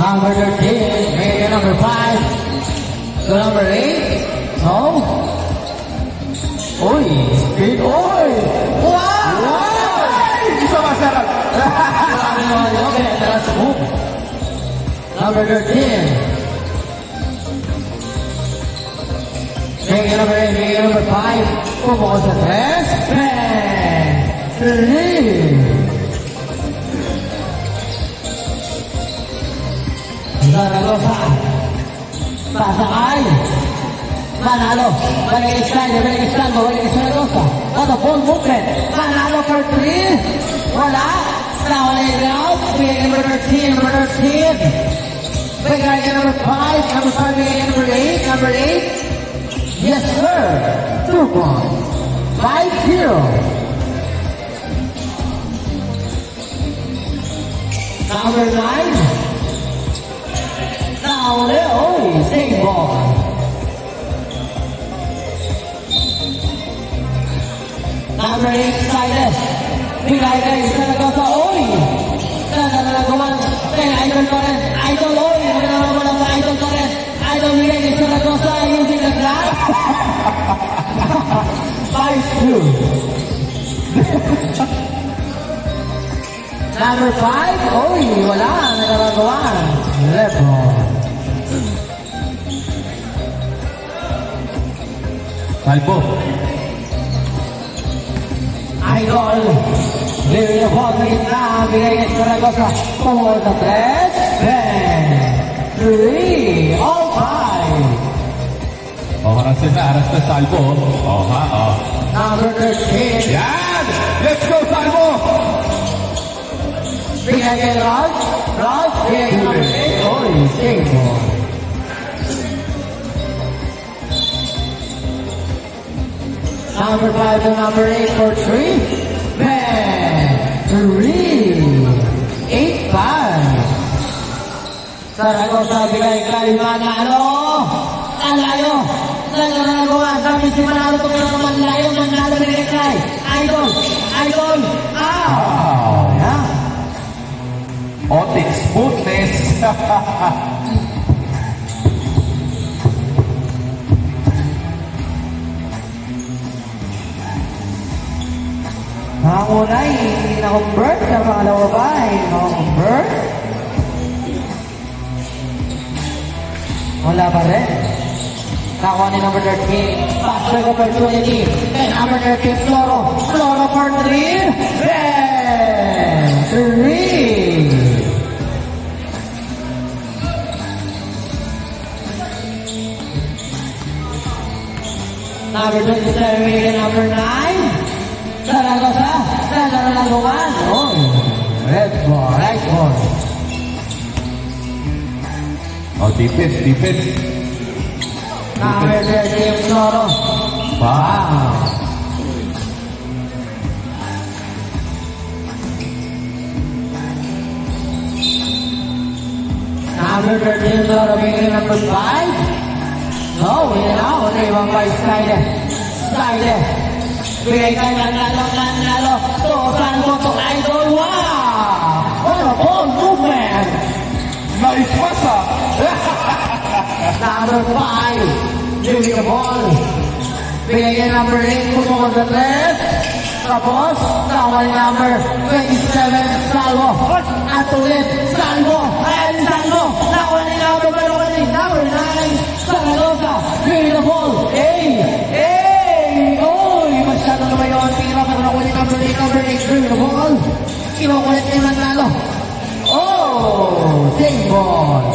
Number 13, make it number 5. To number 8. No. Uy, speed. Uy! Wow! Isa masarap. Okay, let's move. Number 13. Make it number 8, make it number 5. Pumunta sa 3. 3. Zaragoza. Pasakay. Manalo. Balik Estrada, balik Estrada, balik Zaragoza. What a full movement. Manalo for 3. Wala. Now lay down. Bigay number 13, number 13. Bigay number 5, number 5, bigay number 8, number 8. Yes, sir. 2 points. 5-0. Number 9. Now, Leo, same ball. Number 8, Silas. Bigay kayo sa Zaragoza, Oy. Sa nalagawan, kaya Idol ko rin. Idol, Oy. Naglalaro lang sa Idol ko rin. Idol, bigay kayo sa Zaragoza, using the glass. 5-2. Number 5, Oy. Wala, naglalagawan. Lebron. Salvo. Idol. Bigay na ball sa gitna. Bigay na sa Zaragoza. Pumunta sa 3. 3. All 5. Aras na Salvo. Number 13. Yan! Let's go, Salvo! Bigay kay Rod. Rod. Bigay kay number 8. Oy, same ball. Number 5 to number 8 for 3. Bang! 3. 8-5. Zaragoza, bigay kay Manalo. Alayo. Naglalagawa. Sabi si Manalo kung ano naman layo. Manalo bigay kay Idol. Idol. Yeah. Otik smoothness. Ang una ay na-convert. Ang pangalawa ba ay na-convert? Wala pa rin. Nakuha ni number 13. Pass-break opportunity. And number 13, Floro. Floro for 3. Bang! 3. Number 27 and number 9. Zaragoza, naglalagawan. Oh, red ball, right ball. Defense. Number 13, Floro. Wow. Number 13, Floro, bigay number 5. No, yun na, naiwang by Skyler. Bigay kay Manalo. Tosan mo to Idol. Wow! What a ball movement! Nice pasa! Number 5. Giving the ball. Bigay kay number 8. Pumunta sa left. Tapos, tawal number 27. Salvo. At ulit, Salvo. And Salvo. Tawal ni number 9. Zaragoza. Giving the ball. Masyado na mayon, tira para nakulit number 8, bring the ball. Kinukulit ni Manalo. Oh, same ball.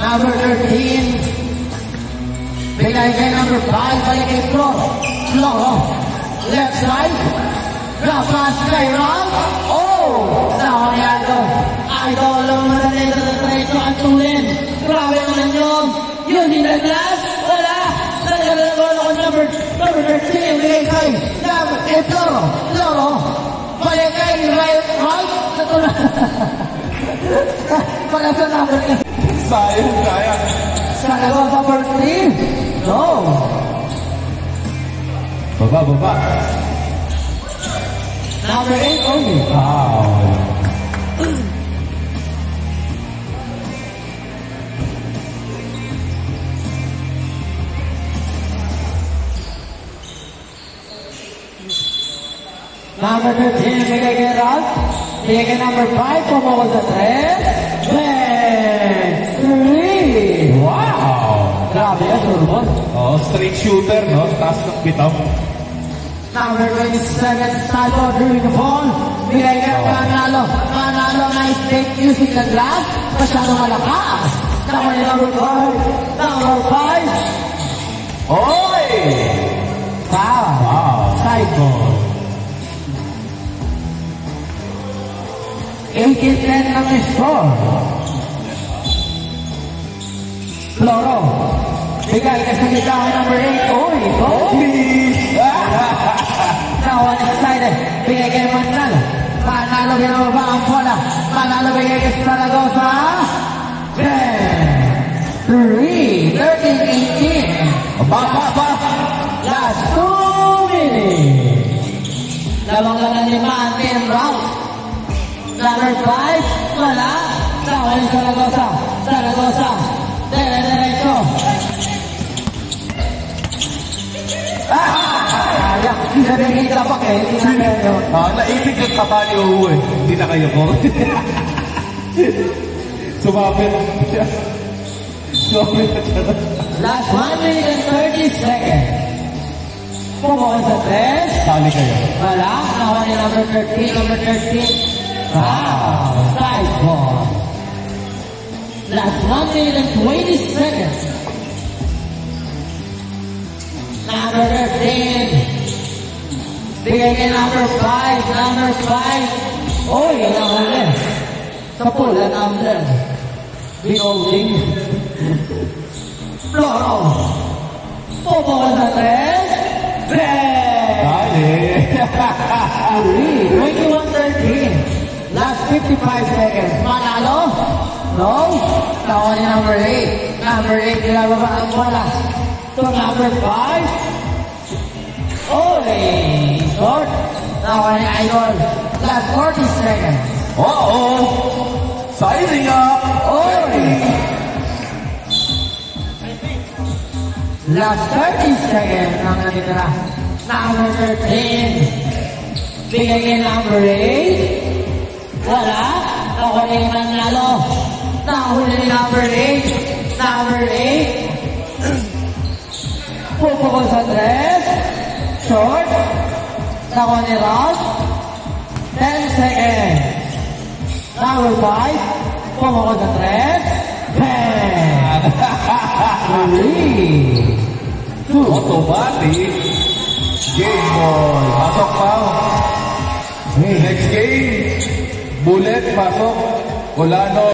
Number 13. Bigay kay number 5, balik kay Floro. Left side. Drop pass kay Ron. Oh, nakuha ni Idol ang manalita sa trecho at tulin. Grabe naman yun. Yun din na glass. Wala. Naglalagawin ako number 13. Bigay kay Floro. Balik kay right. Natulad. Para sa number 8. Sayang. Zaragoza for 3. No. Baba. Number 8 only. Foul. Number 13, bigay kay Ralph. Bigay kay number 5, pumukol sa 3. Bang! 3! Wow! Grabe yan, turbon. Oh, straight shooter, no? Taas ng bitaw. Number 27, Salvo during the ball. Bigay kay Manalo. Manalo, nice take using the glass. Masyadong malakas. Number 5. Number 5. Oy! Foul. Wow! Side ball. 18-10 lang yung score. Floro. Bigay ka sa bitawan number 8. Oy, Kobe. Now unexcited. Bigay kay Manalo. Manalo binababa ang bola. Manalo bigay kay Zaragoza. 10, 3, 13, 18. Ba! Last 2 minutes. Labang lang ang 5 round. Number 5, wala. Now yung Zaragoza. Zaragoza. Diretso. Hindi na nakikita pa kayo. Hindi na kayo. Naibig yung taba ni Uwe. Hindi na kayo ko. Sumapit. Sumapit na siya. Last 1 minute and 30 seconds. Pumukol sa 3. Sali kayo. Wala. Nakuha ni number 13. Number 13. Wow. Side ball. Last 1 minute and 20 seconds. Number 13. Bigay kay number 5. Number 5. Oy, nahuli. Sa pula number. Binolding. Floro. Pumukol sa 3. Bang! Sali. 21-13. Last 55 seconds. Manalo? No? Nakuha ni number 8. Number 8, nilababa ang bola. So number 5. Oy! Short. Nakuha ni Idol. Last 40 seconds. Sizing up. Oy! Last 30 seconds ang natitira. Number 13. Bigay kay number 8. Wala. Nakuha ni Manalo. Nahuli ni number 8. Number 8. Pupukol sa 3. Short. Nakuha ni Ralph. 10 seconds. Number 5. Pupukol sa 3. Bang! 3. 2. Automatic. Game ball. Pasok pa. Next game. Bullet, pasok. Olano.